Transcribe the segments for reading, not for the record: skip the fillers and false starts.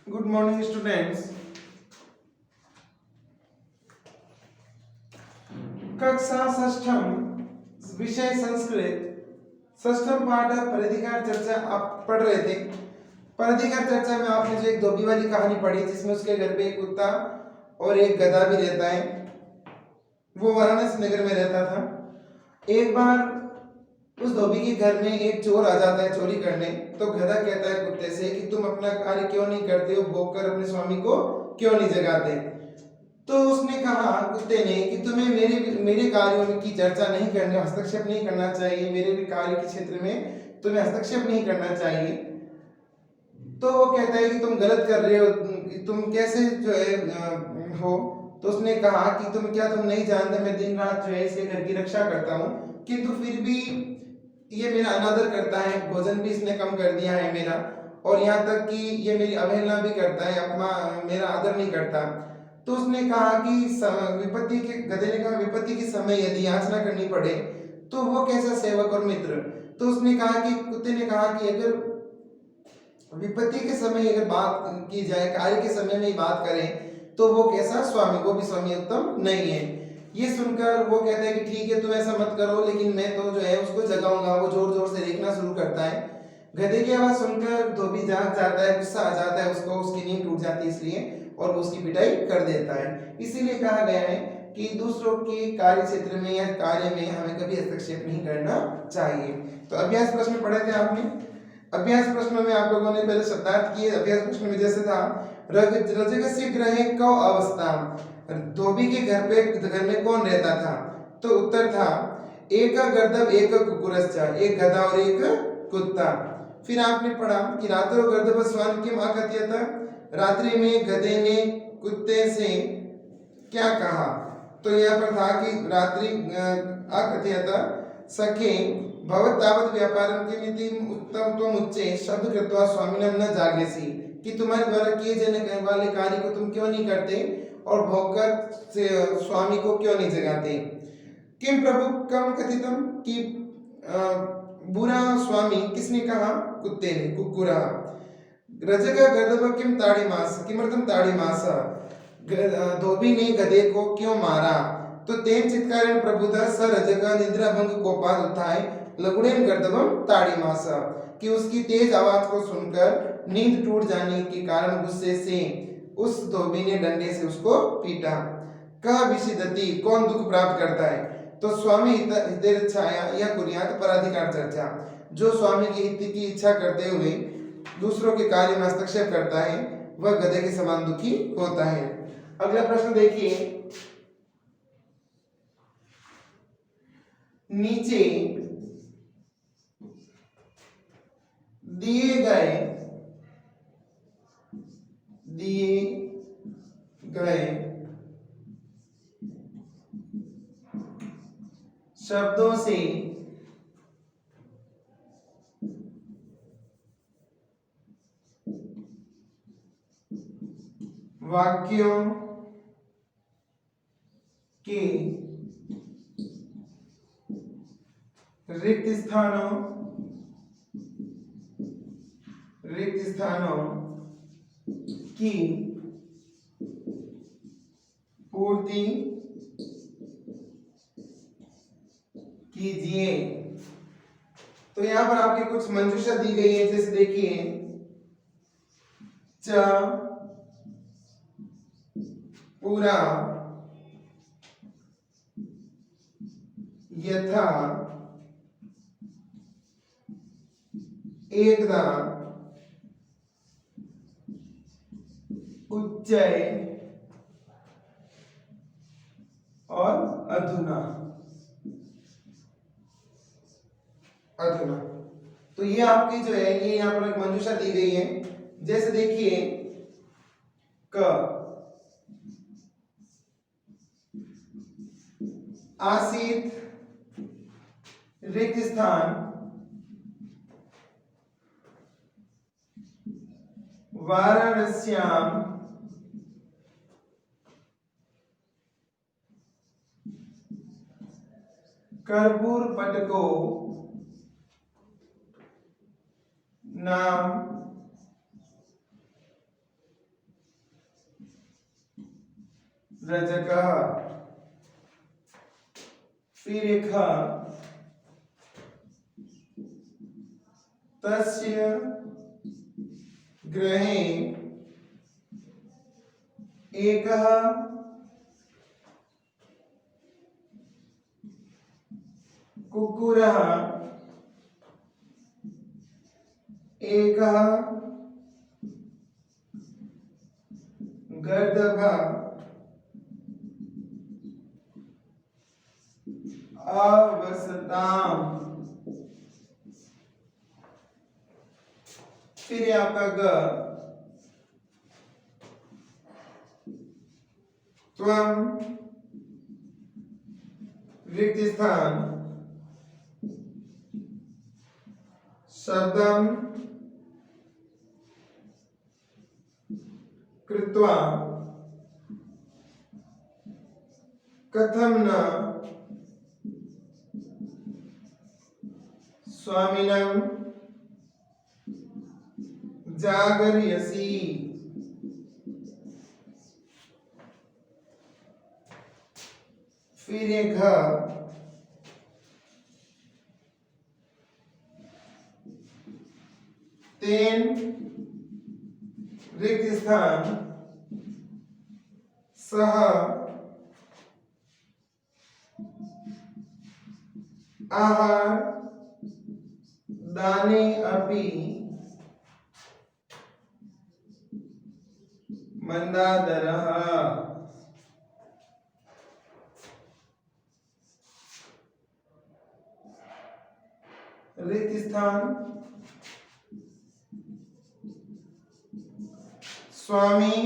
Good morning students. कक्षा षष्ठम विषय संस्कृत षष्ठम पाठ प्राधिकार चर्चा आप पढ़ रहे थे। प्राधिकार चर्चा में आपने जो एक धोबी वाली कहानी पढ़ी जिसमें उसके घर पे एक कुत्ता और एक गधा भी रहता है। वो वाराणसी नगर में रहता था। एक बार उस धोबी के घर में एक चोर आ जाता है चोरी करने। तो गधा कहता है कुत्ते से कि तुम अपना कार्य क्यों नहीं करते हो, भोग कर अपने स्वामी को क्यों नहीं जगाते। तो उसने कहा कुत्ते ने कि तुम्हें मेरे कार्यों में की चर्चा नहीं करनी, हस्तक्षेप नहीं करना चाहिए, मेरे भी कार्य के क्षेत्र में तुम्हें हस्तक्षेप नहीं करना चाहिए। तो वो कहता है कि तुम गलत कर रहे हो, तुम कैसे जो है हो। तो उसने कहा कि तुम नहीं जानते मैं दिन रात जो है इसके घर की रक्षा करता हूँ, किंतु फिर भी ये मेरा अनादर करता है, भोजन भी इसने कम कर दिया है मेरा, और यहाँ तक कि ये मेरी अवहेलना भी करता है, मेरा आदर नहीं करता। तो उसने कहा कि गधे ने कहा विपत्ति के समय यदि याचना करनी पड़े तो वो कैसा सेवक और मित्र। तो उसने कहा कि कुत्ते ने कहा कि अगर विपत्ति के समय अगर बात की जाए, कार्य के समय में बात करें तो वो कैसा स्वामी, वो भी स्वामी उत्तम नहीं है। ये सुनकर वो कहता है कि ठीक है तुम ऐसा मत करो, लेकिन मैं तो जो है उसको जगाऊंगा। वो जोर जोर से रेखना शुरू करता है। गधे की आवाज सुनकर धोबी जाग जाता है, गुस्सा आ जाता है उसको, उसकी नींद टूट जाती है इसलिए, और वो उसकी पिटाई कर देता है। इसीलिए कहा गया है कि दूसरों के कार्य क्षेत्र में या कार्य में हमें कभी हस्तक्षेप नहीं करना चाहिए। तो अभ्यास प्रश्न पढ़े थे आपने। अभ्यास प्रश्नों में आप लोगों ने पहले शब्दार्थ किए। अभ्यास प्रश्न में जैसे था रजकस्य ग्रहे कौ अवस्था, धोबी के घर में कौन रहता था। तो उत्तर था एक गर्दभ एक कुकुरश्च, एक गधा और एक कुत्ता। फिर आपने पढ़ा कि रात्रो गर्दभ स्वान किम अकथयत, रात्रि में गधे ने कुत्ते से क्या कहा। तो यहाँ पर था कि रात्रि अकथयत सखे भवत तावत व्यापारम किमिति उत्तम त्वम उच्चे शब्द कृत्वा स्वामिनम न जागेसी, कि तुम्हारे द्वारा किए जाने वाले कार्य को तुम क्यों नहीं करते और भोगकर से स्वामी को क्यों नहीं जगाते। किम प्रभु कम कथितम, कि बुरा स्वामी किसने कहा, कुत्ते ने, कुकुरा। रजक गर्दभ किम ताड़ीमास, किमर्थम ताड़ीमास, धोबी ने गधे को क्यों मारा। तो तेन चित्कारेण प्रबुद्ध स रजक निद्रा भंग कोपाद उत्थाय लघुड़ेन गर्दभम ताड़ीमास, कि उसकी तेज आवाज को सुनकर नींद टूट जाने के कारण गुस्से से उस धोबी ने डंडे से उसको पीटा। कह विषिदति, कौन दुख प्राप्त करता है। तो स्वामी हितैषाया या कुर्यात पराधिकार चर्चा, जो स्वामी के हित की इच्छा करते हुए दूसरों के कार्य में हस्तक्षेप करता है वह गधे के समान दुखी होता है। अगला प्रश्न देखिए, नीचे दिए गए शब्दों से वाक्यों के रिक्त स्थानों की पूर्ति कीजिए। तो यहां पर आपके कुछ मंजूषा दी गई है, जैसे देखिए च पूरा यथा एकदा उच्चय और अधुना। तो ये आपकी जो है ये यहाँ पर एक मंजूषा दी गई है। जैसे देखिए क आसीत रिक्त स्थान वाराणस्याम कर्पूर पटको नाम रजकः। फिर एक ह, तस्य गृहे एकः कुक्कुरः एकः गर्दभः अवसताम। फिर आपका ग, त्वं रिक्त स्थान शब्दम कृत्वा कथम न स्वामिनं जागर्यसि। फिर एक घ, तेन रिक्त स्थान सह आहार दाने अपि मंदादरः। रिक्त स्थान स्वामी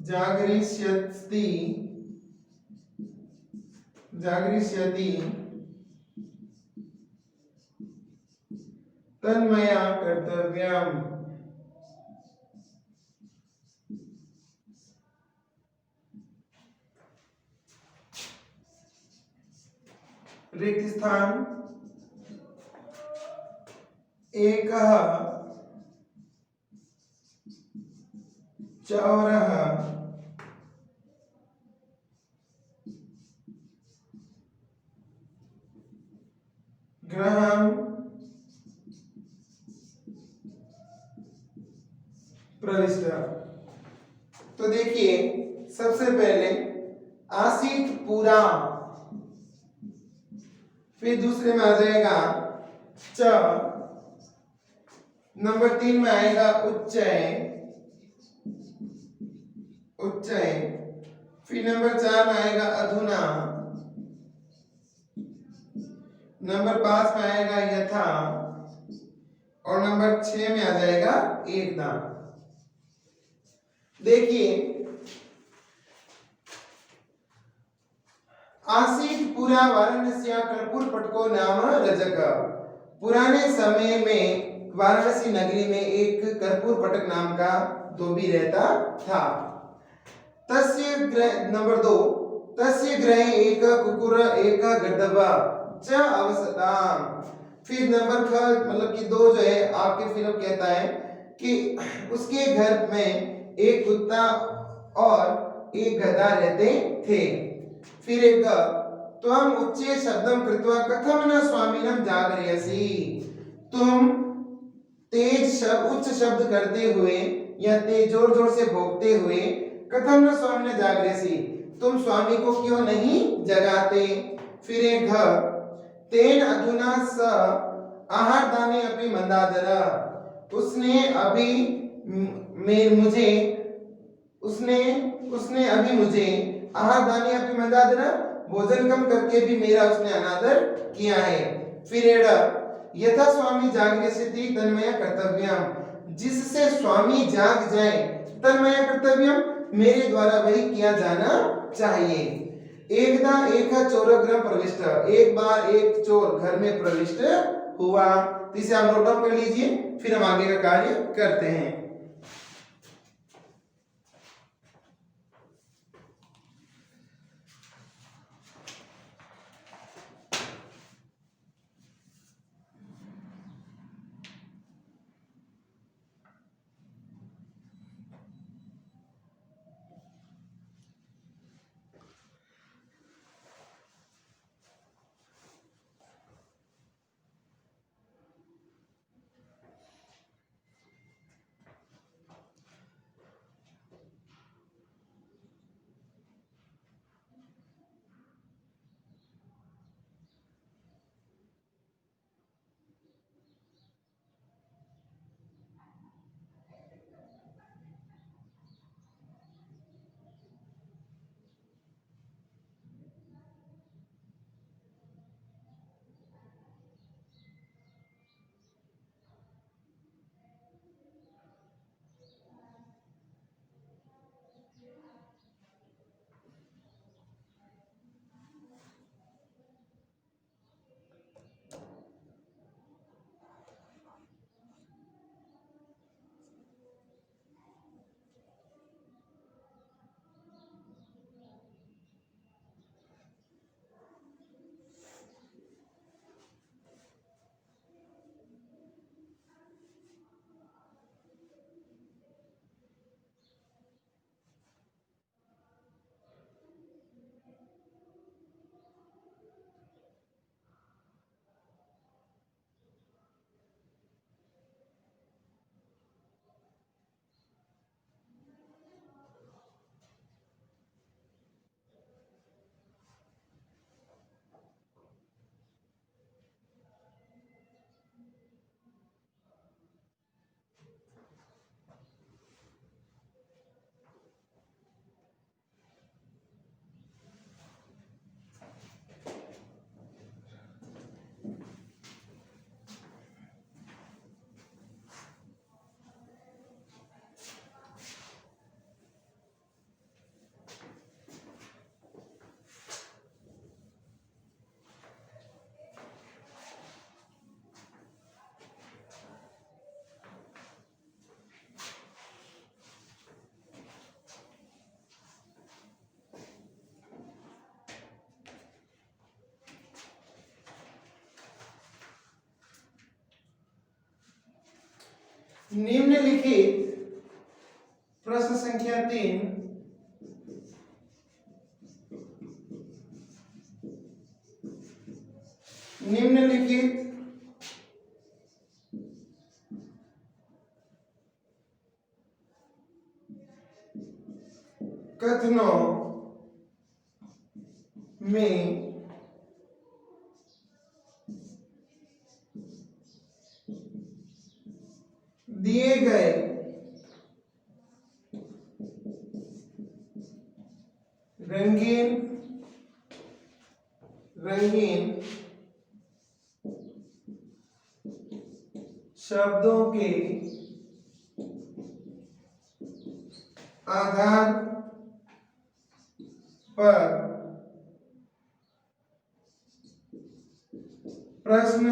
जागरिष्यति तन्मया कर्तव्यम्। रिक्त स्थान एकः चौरः गृहं प्रविष्ट। तो देखिए सबसे पहले आसीत पूरा, फिर दूसरे में आ जाएगा च, नंबर 3 में आएगा उच्चय, फिर नंबर 4 में आएगा अधुना, नंबर 5 में आएगा यथा, और नंबर 6 में आ जाएगा एकदम। देखिए आसीत पुरा वाराणस्या कर्पूर पटको नाम रजक। पुराने समय में वाराणसी नगरी में एक कर्पूर पटक नाम का धोबी रहता था। तस्य नंबर 2, तस्य गृहे एक कुकुर एक गदब च अवसताम। फिर नंबर ख मतलब कि 2 जो है आपके फिल्म कहता है कि उसके घर में एक कुत्ता और एक गधा रहते थे। फिर एक त्वम उच्चे शब्दम कृत्वा कथम न स्वामिनम जागर्यसि। तुम तेज उच्च शब्द करते हुए या तेज जोर जोर से भोंकते हुए कथम न स्वामिनम जागर्यसि, तुम स्वामी को क्यों नहीं जगाते। फिर एक घ, तेन अधुना स आहार दाने अपि मंदादर। उसने अभी मुझे आहार दाने अपि मंदादर, भोजन कम करके भी मेरा उसने अनादर किया है। फिर यथा स्वामी जागृति तन्मया कर्तव्यम, जिससे स्वामी जाग जाए तन्मया कर्तव्यम, मेरे द्वारा वही किया जाना चाहिए। एकदा एक चोरगृह प्रविष्ट, एक बार एक चोर घर में प्रविष्ट हुआ। इसे आप नोट डाउन कर लीजिए, फिर हम आगे का कार्य करते हैं। निम्नलिखित प्रश्न संख्या 3 निम्नलिखित कथनों में दिए गए रंगीन शब्दों के आधार पर प्रश्न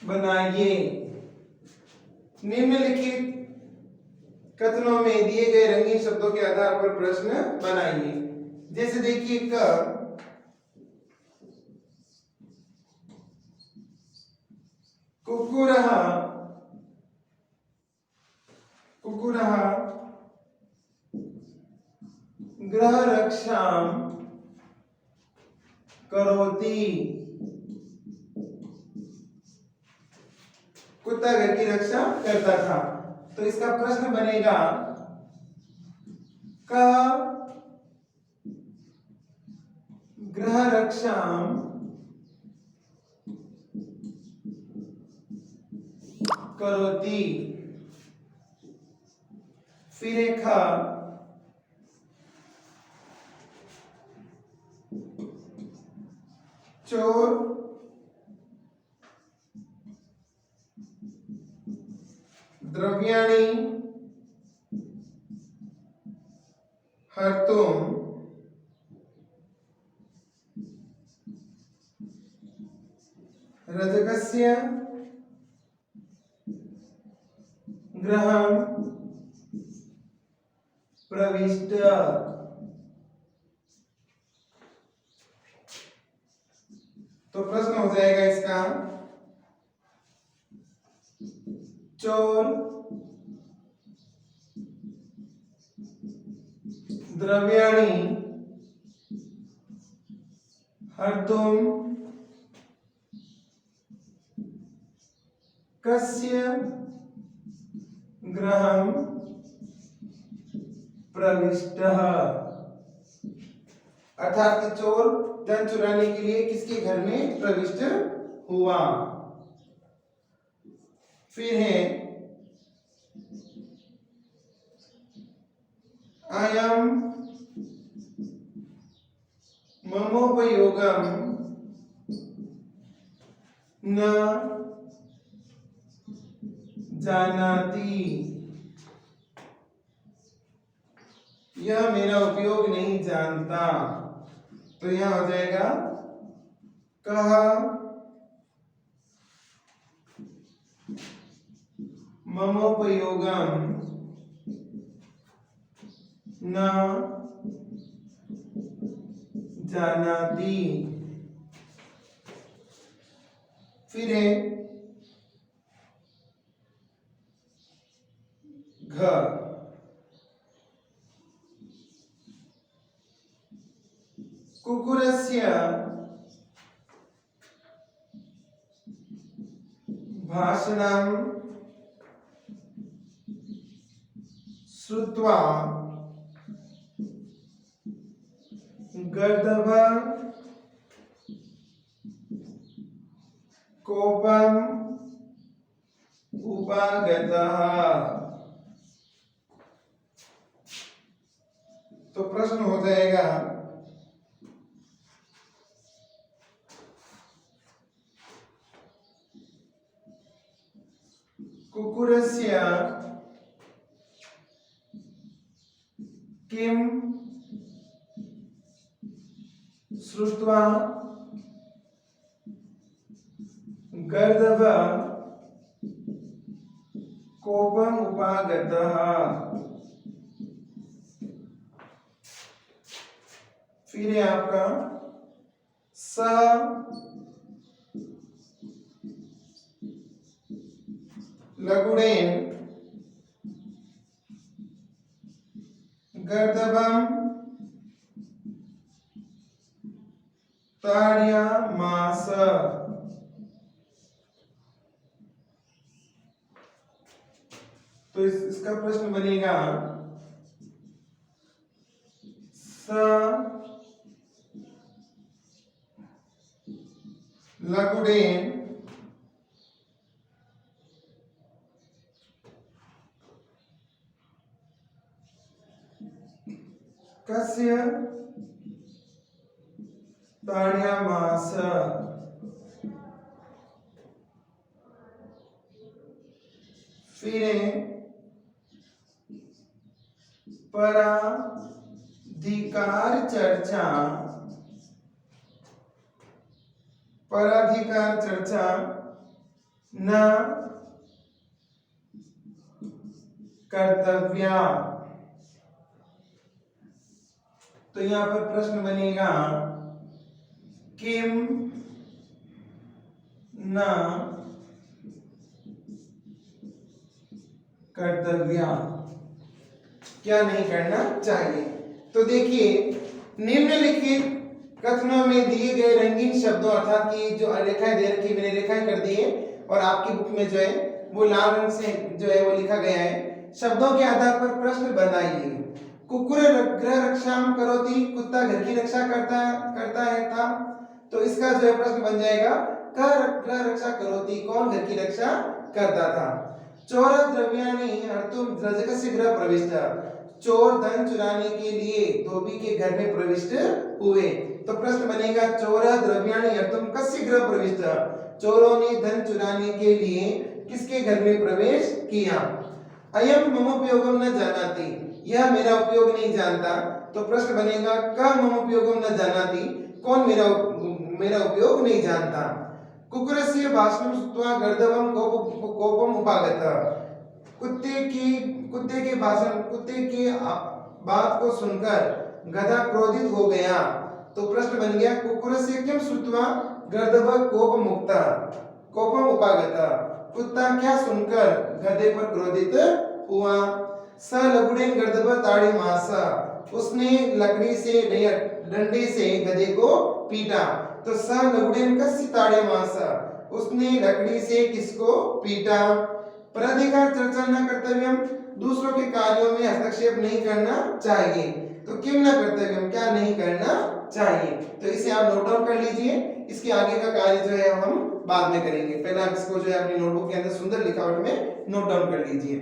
बनाइए। निम्नलिखित कथनों में दिए गए रंगीन शब्दों के आधार पर प्रश्न बनाइए। जैसे देखिए क कुकुरहा गृह रक्षां करोति। कुत्ता घर की रक्षा करता था। तो इसका प्रश्न बनेगा क गृह रक्षां करोति। फिर एक चोर द्रव्याणि हर्तुं रजकस्य गृहं प्रविष्ट। तो प्रश्न हो जाएगा इसका चोर द्रव्याणि हर्तुं कस्य गृहं प्रविष्टः। अर्थात कि चोर धन चुराने के लिए किसके घर में प्रविष्ट हुआ। फिर है अयं ममोपयोगं न जानाति। यह मेरा उपयोग नहीं जानता। तो यह हो जाएगा कह ममोपयोगं न जानाति। फिर है घ कुकुरस्य भाषणं श्रुत्वा गर्दभः कोपम् उपागतः। तो प्रश्न हो जाएगा कुकुरस्य किं श्रुत्वा गर्दभः कोपम् उपागतः। फिर है आपका स लगुडेन गर्दभम ताड़यामास। तो इसका प्रश्न बनेगा स लगुडेन कस्य ताड़यामास। फिर पराधिकार चर्चा न कर्तव्या। तो यहां पर प्रश्न बनेगा किम न कर्तव्या, क्या नहीं करना चाहिए। तो देखिए निम्नलिखित कथनों में दिए गए रंगीन शब्दों अर्थात कि जो रेखाएं दे रखी मैंने रेखाएं कर दी है और आपकी बुक में जो है वो लाल रंग से जो है वो लिखा गया है। शब्दों के आधार पर प्रश्न बनाइए। कुकुर गृह रक्षाम करोति, कुत्ता घर की रक्षा करता है था। तो इसका जो है प्रश्न बन जाएगा गृह रक्षा करोति, कौन घर की रक्षा करता था। चोर द्रव्याणि हर्तुम रजकस्य गृह प्रविष्ट, चोर धन चुराने के लिए धोबी के घर में प्रविष्ट हुए। तो प्रश्न बनेगा चोर द्रव्याणि हर्तुम कस्य गृह प्रविष्ट, चोरों ने धन चुराने के लिए किसके घर में प्रवेश किया। अयम मम उपयोगम न जानाति, यह मेरा उपयोग नहीं जानता। तो प्रश्न बनेगा क मम उपयोगम न जानाति, कौन मेरा उपयोग नहीं जानता। कुकुरस्य भाषणं श्रुत्वा गर्दभं कोपम उपागत, कुत्ते के बात को सुनकर गधा क्रोधित हो गया। तो प्रश्न बन गया कुकुरस्य किम श्रुत्वा गर्दभ कोपम उपागत, कुत्ता क्या सुनकर गधे पर क्रोधित हुआ। स लगुडेन गर्दभ ताड़यामास, उसने लकड़ी से डंडे से गधे को पीटा। तो स लगुडेन कस्य ताड़यामास, उसने लकड़ी से किसको पीटा। पराधिकार चर्चा न कर्तव्यम, दूसरों के कार्यों में हस्तक्षेप नहीं करना चाहिए। तो किम न कर्तव्यम, क्या नहीं करना चाहिए। तो इसे आप नोट डाउन कर लीजिए, इसके आगे का कार्य जो है हम बाद में करेंगे। पहले आप इसको जो है अपनी नोटबुक के अंदर सुंदर लिखावट में नोट डाउन कर लीजिए।